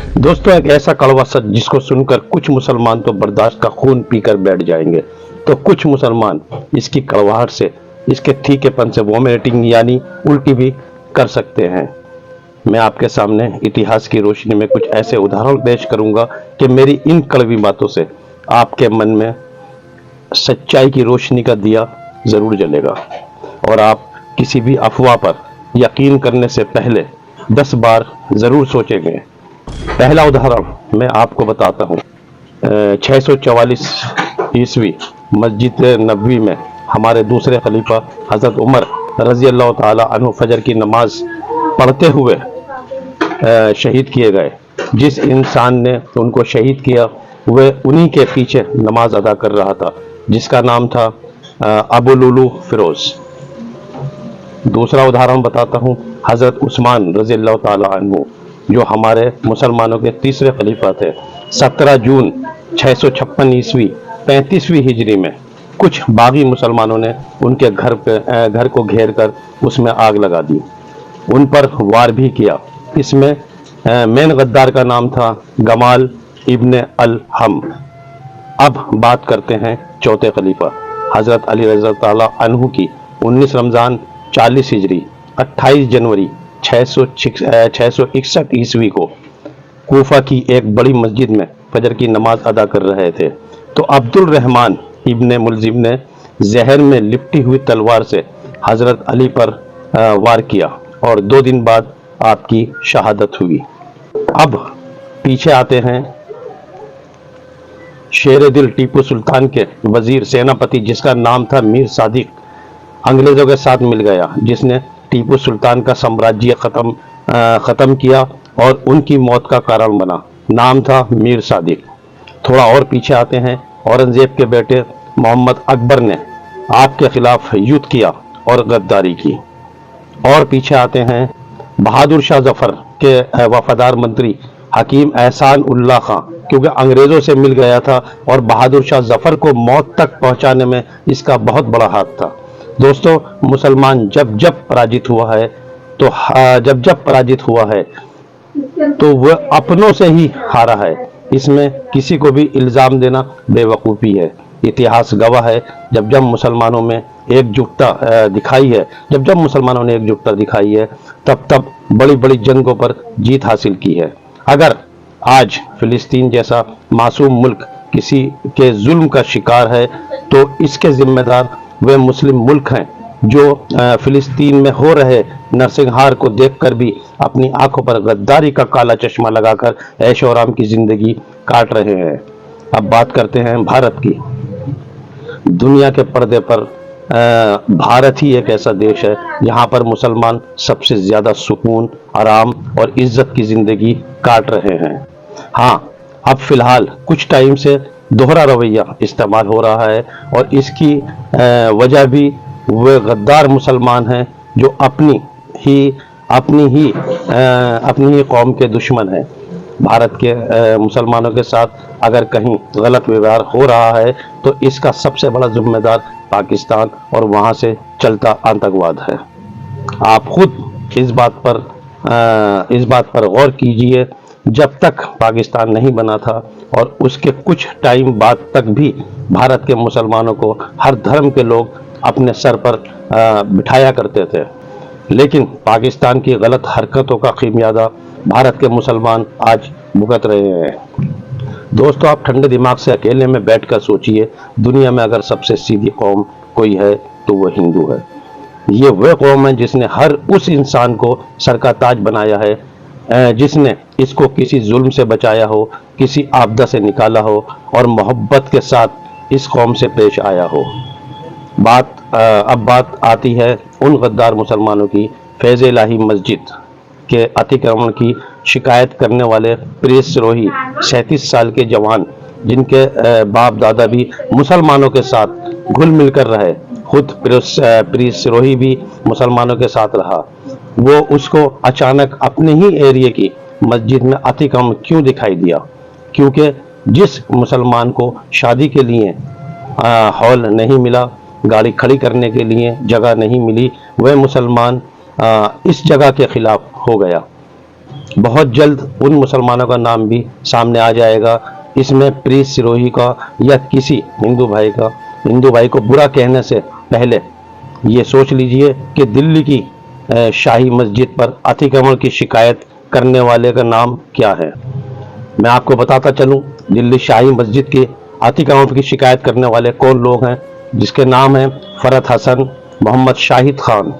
दोस्तों, एक ऐसा कड़वा सच जिसको सुनकर कुछ मुसलमान तो बर्दाश्त का खून पीकर बैठ जाएंगे, तो कुछ मुसलमान इसकी कड़वाहट से, इसके तीखेपन से वोमिटिंग यानी उल्टी भी कर सकते हैं। मैं आपके सामने इतिहास की रोशनी में कुछ ऐसे उदाहरण पेश करूंगा कि मेरी इन कड़वी बातों से आपके मन में सच्चाई की रोशनी का दिया जरूर जलेगा और आप किसी भी अफवाह पर यकीन करने से पहले 10 बार जरूर सोचेंगे। पहला उदाहरण मैं आपको बताता हूँ। 644 ईस्वी मस्जिद नबवी में हमारे दूसरे खलीफा हजरत उमर रजी अल्लाह ताला अन्हु फजर की नमाज पढ़ते हुए शहीद किए गए। जिस इंसान ने उनको शहीद किया वह उन्हीं के पीछे नमाज अदा कर रहा था, जिसका नाम था अबू लुलू फिरोज। दूसरा उदाहरण बताता हूँ। हजरत उस्मान रजी अल्लाह ताला अन्हु, जो हमारे मुसलमानों के तीसरे खलीफा थे, 17 जून 656 ईस्वी 35वीं हिजरी में कुछ बागी मुसलमानों ने उनके घर को घेर कर उसमें आग लगा दी, उन पर वार भी किया। इसमें मेन गद्दार का नाम था गमाल इब्ने अल हम। अब बात करते हैं चौथे खलीफा हजरत अली रज़ी ताला अन्हु की। 19 रमज़ान 40 हिजरी 28 जनवरी 661 ईस्वी को कूफा की एक बड़ी मस्जिद में फजर की नमाज अदा कर रहे थे, तो अब्दुल रहमान इब्ने मुलजिम ने जहर में लिपटी हुई तलवार से हजरत अली पर वार किया और 2 दिन बाद आपकी शहादत हुई। अब पीछे आते हैं शेर दिल टीपू सुल्तान के वजीर सेनापति, जिसका नाम था मीर सादिक, अंग्रेजों के साथ मिल गया, जिसने टीपू सुल्तान का साम्राज्य खत्म किया और उनकी मौत का कारण बना। नाम था मीर सादिक। थोड़ा और पीछे आते हैं। औरंगजेब के बेटे मोहम्मद अकबर ने आपके खिलाफ युद्ध किया और गद्दारी की। और पीछे आते हैं। बहादुर शाह जफर के वफादार मंत्री हकीम एहसान उल्लाह खां, क्योंकि अंग्रेजों से मिल गया था और बहादुर शाह जफर को मौत तक पहुंचाने में इसका बहुत बड़ा हाथ था। दोस्तों, मुसलमान जब जब पराजित हुआ है तो वह अपनों से ही हारा है। इसमें किसी को भी इल्जाम देना बेवकूफ़ी है। इतिहास गवाह है, जब जब मुसलमानों ने एकजुटता दिखाई है तब बड़ी बड़ी जंगों पर जीत हासिल की है। अगर आज फिलिस्तीन जैसा मासूम मुल्क किसी के जुल्म का शिकार है तो इसके जिम्मेदार वे मुस्लिम मुल्क हैं जो फिलिस्तीन में हो रहे नरसंहार को देखकर भी अपनी आंखों पर गद्दारी का काला चश्मा लगाकर ऐशो आराम की जिंदगी काट रहे हैं। अब बात करते हैं भारत की। दुनिया के पर्दे पर भारत ही एक ऐसा देश है जहां पर मुसलमान सबसे ज्यादा सुकून, आराम और इज्जत की जिंदगी काट रहे हैं। हाँ, अब फिलहाल कुछ टाइम से दोहरा रवैया इस्तेमाल हो रहा है और इसकी वजह भी वे गद्दार मुसलमान हैं जो अपनी ही कौम के दुश्मन हैं। भारत के मुसलमानों के साथ अगर कहीं गलत व्यवहार हो रहा है तो इसका सबसे बड़ा जिम्मेदार पाकिस्तान और वहां से चलता आतंकवाद है। आप खुद इस बात पर गौर कीजिए। जब तक पाकिस्तान नहीं बना था और उसके कुछ टाइम बाद तक भी भारत के मुसलमानों को हर धर्म के लोग अपने सर पर बिठाया करते थे, लेकिन पाकिस्तान की गलत हरकतों का खिमियाजा भारत के मुसलमान आज भुगत रहे हैं। दोस्तों, आप ठंडे दिमाग से अकेले में बैठकर सोचिए, दुनिया में अगर सबसे सीधी कौम कोई है तो वह हिंदू है। ये वह कौम है जिसने हर उस इंसान को सर का ताज बनाया है जिसने इसको किसी जुल्म से बचाया हो, किसी आपदा से निकाला हो और मोहब्बत के साथ इस कौम से पेश आया हो। अब बात आती है उन गद्दार मुसलमानों की। फैज़ इलाही मस्जिद के अतिक्रमण की शिकायत करने वाले प्रिंस सिरोही, 37 साल के जवान, जिनके बाप दादा भी मुसलमानों के साथ घुल मिल कर रहे, खुद प्रिंस सिरोही भी मुसलमानों के साथ रहा, वो उसको अचानक अपने ही एरिया की मस्जिद में अतिक्रमण क्यों दिखाई दिया? क्योंकि जिस मुसलमान को शादी के लिए हॉल नहीं मिला, गाड़ी खड़ी करने के लिए जगह नहीं मिली, वह मुसलमान इस जगह के खिलाफ हो गया। बहुत जल्द उन मुसलमानों का नाम भी सामने आ जाएगा। इसमें प्रीत सिरोही का या किसी हिंदू भाई को बुरा कहने से पहले ये सोच लीजिए कि दिल्ली की शाही मस्जिद पर अतिक्रमण की शिकायत करने वाले का नाम क्या है। मैं आपको बताता चलूं, दिल्ली शाही मस्जिद के अतिक्रमण की शिकायत करने वाले कौन लोग हैं, जिसके नाम हैं फरहत हसन, मोहम्मद शाहिद खान,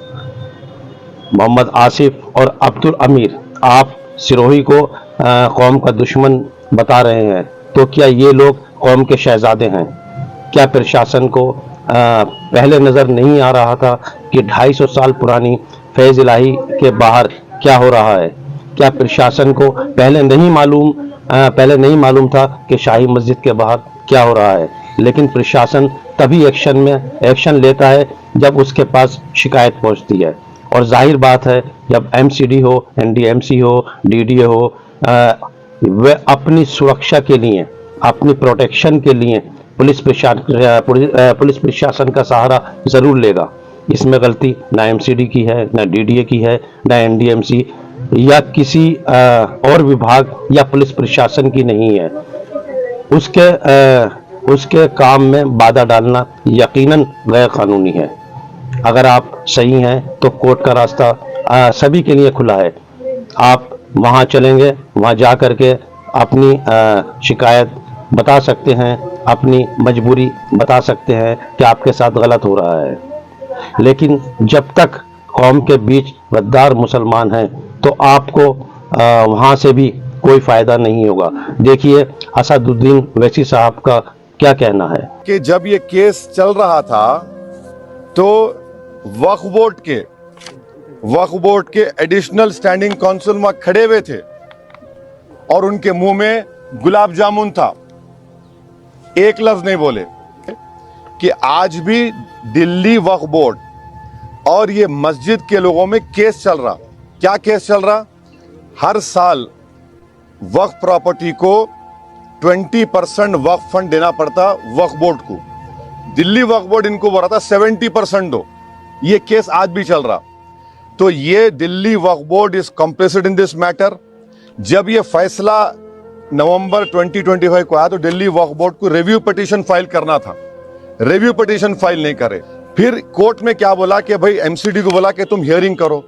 मोहम्मद आसिफ और अब्दुल अमीर। आप सिरोही को कौम का दुश्मन बता रहे हैं, तो क्या ये लोग कौम के शहजादे हैं? क्या प्रशासन को पहले नज़र नहीं आ रहा था कि 250 साल पुरानी फैज़ इलाही के बाहर क्या हो रहा है? क्या प्रशासन को पहले नहीं मालूम था कि शाही मस्जिद के बाहर क्या हो रहा है? लेकिन प्रशासन तभी एक्शन लेता है जब उसके पास शिकायत पहुंचती है। और जाहिर बात है, जब एमसीडी हो, एनडीएमसी हो, डीडीए हो, वे अपनी सुरक्षा के लिए, अपनी प्रोटेक्शन के लिए पुलिस प्रशासन का सहारा जरूर लेगा। इसमें गलती ना एमसीडी की है, ना डीडीए की है, ना एनडीएमसी या किसी और विभाग या पुलिस प्रशासन की नहीं है। उसके काम में बाधा डालना यकीनन गैर कानूनी है। अगर आप सही हैं तो कोर्ट का रास्ता सभी के लिए खुला है। आप वहां चलेंगे, वहां जा करके अपनी शिकायत बता सकते हैं, अपनी मजबूरी बता सकते हैं कि आपके साथ गलत हो रहा है। लेकिन जब तक कौम के बीच गद्दार मुसलमान हैं तो आपको वहां से भी कोई फायदा नहीं होगा। देखिए असदुद्दीन वैसी साहब का क्या कहना है कि जब ये केस चल रहा था तो वक्फ बोर्ड के एडिशनल स्टैंडिंग काउंसिल में खड़े हुए थे और उनके मुंह में गुलाब जामुन था, एक लफ्ज नहीं बोले। कि आज भी दिल्ली वक्फ बोर्ड और ये मस्जिद के लोगों में केस चल रहा। क्या केस चल रहा? हर साल वक्फ प्रॉपर्टी को 20% वक्फ फंड देना पड़ता वक्फ बोर्ड को। दिल्ली वक्फ बोर्ड इनको बोल रहा था 70% दो। ये केस आज भी चल रहा। तो ये Delhi Waqf board is complicit in this matter. जब ये फैसला नवंबर 2025 को आया तो दिल्ली वक्फ बोर्ड को रिव्यू पिटीशन फाइल करना था, रिव्यू पिटीशन फाइल नहीं करे। फिर कोर्ट में क्या बोला कि भाई एमसीडी को बोला कि तुम हियरिंग करो।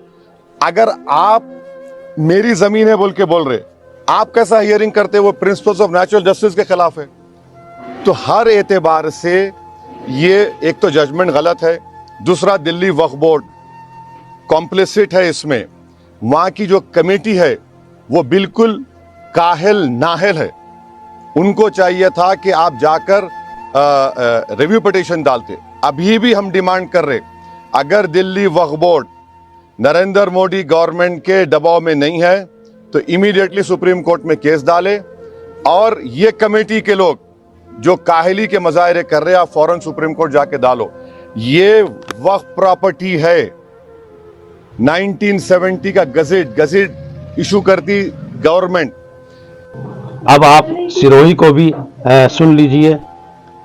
अगर आप मेरी जमीन है बोल के बोल रहे, आप कैसा हियरिंग करते? वो प्रिंसिपल्स ऑफ नेचुरल जस्टिस के खिलाफ है। तो हर एतबार से ये एक तो जजमेंट गलत है, दूसरा दिल्ली वक्फ बोर्ड कॉम्प्लिसिट है इसमें। वहां की जो कमेटी है वो बिल्कुल काहिल नाहिल है। उनको चाहिए था कि आप जाकर रिव्यू पिटीशन डालते। अभी भी हम डिमांड कर रहे, अगर दिल्ली वक्फ बोर्ड नरेंद्र मोदी गवर्नमेंट के दबाव में नहीं है तो इमीडिएटली सुप्रीम कोर्ट में केस डाले और ये कमेटी के लोग जो काहिली के मजाहरे कर रहे हैं आप फौरन सुप्रीम कोर्ट जाके डालो। ये वक्फ प्रॉपर्टी है, 1970 का गजेट इशू करती गवर्नमेंट। अब आप सिरोही को भी सुन लीजिए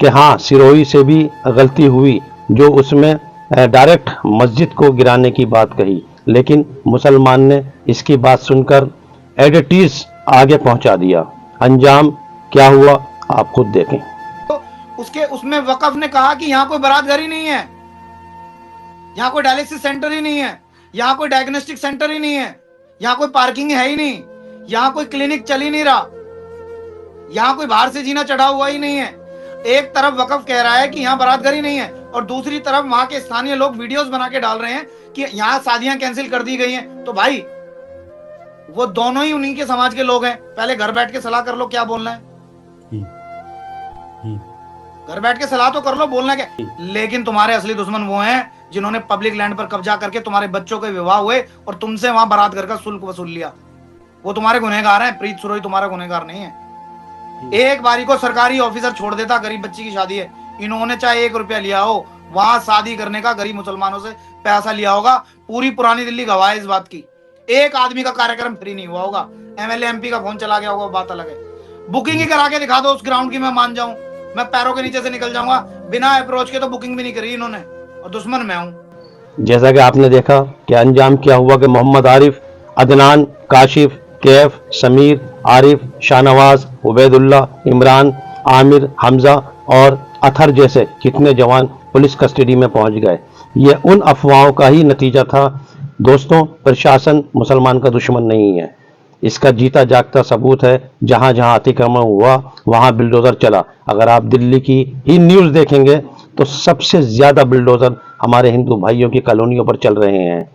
कि हाँ, सिरोही से भी गलती हुई जो उसमें डायरेक्ट मस्जिद को गिराने की बात कही, लेकिन मुसलमान ने इसकी बात सुनकर एडिटीज आगे पहुंचा दिया। अंजाम क्या हुआ आप खुद देखें। तो उसमें वक़्फ़ ने कहा कि यहाँ कोई बारात घर ही नहीं है, यहाँ कोई डायलिसिस सेंटर ही नहीं है, यहाँ कोई डायग्नोस्टिक सेंटर ही नहीं है, यहाँ कोई पार्किंग है ही नहीं, यहाँ कोई क्लिनिक चल ही नहीं रहा, यहाँ कोई बाहर से जीना चढ़ा हुआ ही नहीं है। एक तरफ वक़्फ़ कह रहा है कि यहाँ बारात घर ही नहीं है और दूसरी तरफ वहां के स्थानीय लोग वीडियोस बना के डाल रहे हैं कि यहाँ शादियां कैंसिल कर दी गई हैं। तो भाई वो दोनों ही उन्हीं के समाज के लोग हैं। पहले घर बैठ के सलाह कर लो क्या बोलना है, घर बैठ के सलाह तो कर लो, बोलना क्या। लेकिन तुम्हारे असली दुश्मन वो हैं जिन्होंने पब्लिक लैंड पर कब्जा करके तुम्हारे बच्चों के विवाह हुए और तुमसे वहां बारात घर का शुल्क वसूल लिया। वो तुम्हारे गुनहगार हैं। प्रीत सिरोही तुम्हारा गुनहगार नहीं है। एक बारी को सरकारी ऑफिसर छोड़ देता, गरीब बच्ची की शादी है, इन्होंने चाहे 1 रुपया लिया हो, वहां शादी करने का गरीब मुसलमानों से पैसा लिया होगा। पूरी पुरानी दिल्ली गवाह है इस बात की। एक आदमी का कार्यक्रम फ्री नहीं हुआ होगा। एमएलए एमपी का फोन चला गया होगा, बात अलग है। बुकिंग ही करा के दिखा दो उस ग्राउंड की, मैं मान जाऊं, मैं पैरों के नीचे से निकल जाऊंगा। बिना अप्रोच के तो बुकिंग भी नहीं करी इन्होंने, और दुश्मन मैं हूं। जैसा कि आपने देखा कि अंजाम क्या हुआ कि मोहम्मद आरिफ, अदनान, काशिफ, कैफ, समीर, आरिफ, शाहनवाज, उबैदुल्ला, इमरान, आमिर, हमजा और अथर जैसे कितने जवान पुलिस कस्टडी में पहुंच गए। ये उन अफवाहों का ही नतीजा था। दोस्तों, प्रशासन मुसलमान का दुश्मन नहीं है, इसका जीता जागता सबूत है। जहां जहां अतिक्रमण हुआ वहां बिल्डोजर चला। अगर आप दिल्ली की ही न्यूज देखेंगे तो सबसे ज्यादा बिल्डोजर हमारे हिंदू भाइयों की कॉलोनियों पर चल रहे हैं।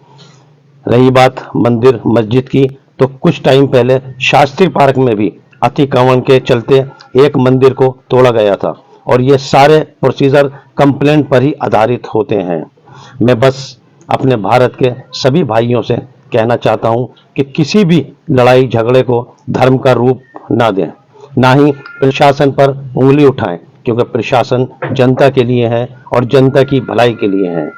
रही बात मंदिर मस्जिद की, तो कुछ टाइम पहले शास्त्री पार्क में भी अतिक्रमण के चलते एक मंदिर को तोड़ा गया था और ये सारे प्रोसीजर कंप्लेंट पर ही आधारित होते हैं। मैं बस अपने भारत के सभी भाइयों से कहना चाहता हूं कि किसी भी लड़ाई झगड़े को धर्म का रूप ना दें, ना ही प्रशासन पर उंगली उठाएं, क्योंकि प्रशासन जनता के लिए है और जनता की भलाई के लिए है।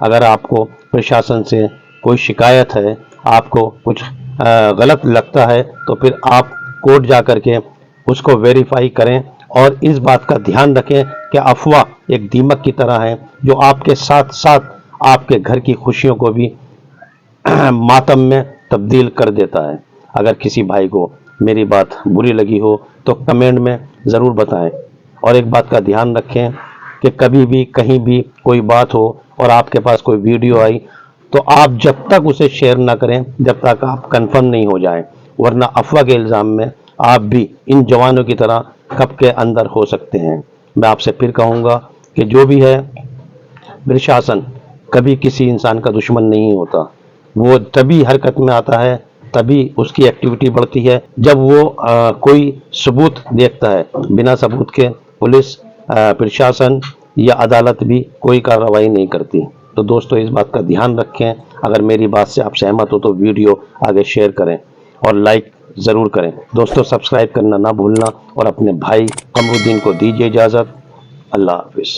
अगर आपको प्रशासन से कोई शिकायत है, आपको कुछ गलत लगता है, तो फिर आप कोर्ट जा करके उसको वेरीफाई करें और इस बात का ध्यान रखें कि अफवाह एक दीमक की तरह है जो आपके साथ साथ आपके घर की खुशियों को भी मातम में तब्दील कर देता है। अगर किसी भाई को मेरी बात बुरी लगी हो तो कमेंट में ज़रूर बताएं और एक बात का ध्यान रखें कि कभी भी कहीं भी कोई बात हो और आपके पास कोई वीडियो आई तो आप जब तक उसे शेयर ना करें जब तक आप कंफर्म नहीं हो जाएं, वरना अफवाह के इल्ज़ाम में आप भी इन जवानों की तरह कब के अंदर हो सकते हैं। मैं आपसे फिर कहूँगा कि जो भी है, प्रशासन कभी किसी इंसान का दुश्मन नहीं होता। वो तभी हरकत में आता है, तभी उसकी एक्टिविटी बढ़ती है जब वो कोई सबूत देखता है। बिना सबूत के पुलिस, प्रशासन या अदालत भी कोई कार्रवाई नहीं करती। तो दोस्तों, इस बात का ध्यान रखें। अगर मेरी बात से आप सहमत हो तो वीडियो आगे शेयर करें और लाइक ज़रूर करें। दोस्तों, सब्सक्राइब करना ना भूलना और अपने भाई कमरुद्दीन को दीजिए इजाज़त। अल्लाह हाफिज़।